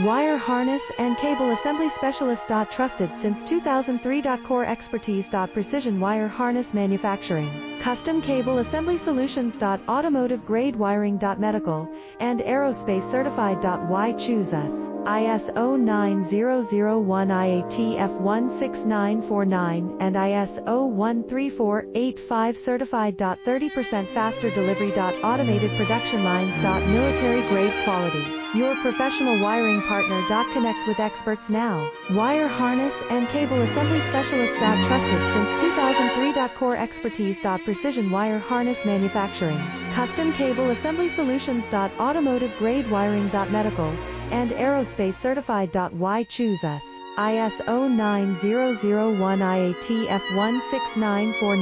Wire harness and cable assembly specialist. Trusted since 2003. Core expertise. Precision wire harness manufacturing, custom cable assembly solutions. Automotive grade wiring. Medical and aerospace certified. Why choose us? ISO 9001 IATF 16949 and ISO 13485 certified. 30% faster delivery. Automated production lines. Military grade quality. Your professional wiring partner. Connect with experts now. Wire harness and cable assembly specialist. Trusted since 2003. Core expertise. Precision wire harness manufacturing, custom cable assembly solutions. Automotive grade wiring. Medical and aerospace certified. Why choose us? ISO 9001 IATF 16949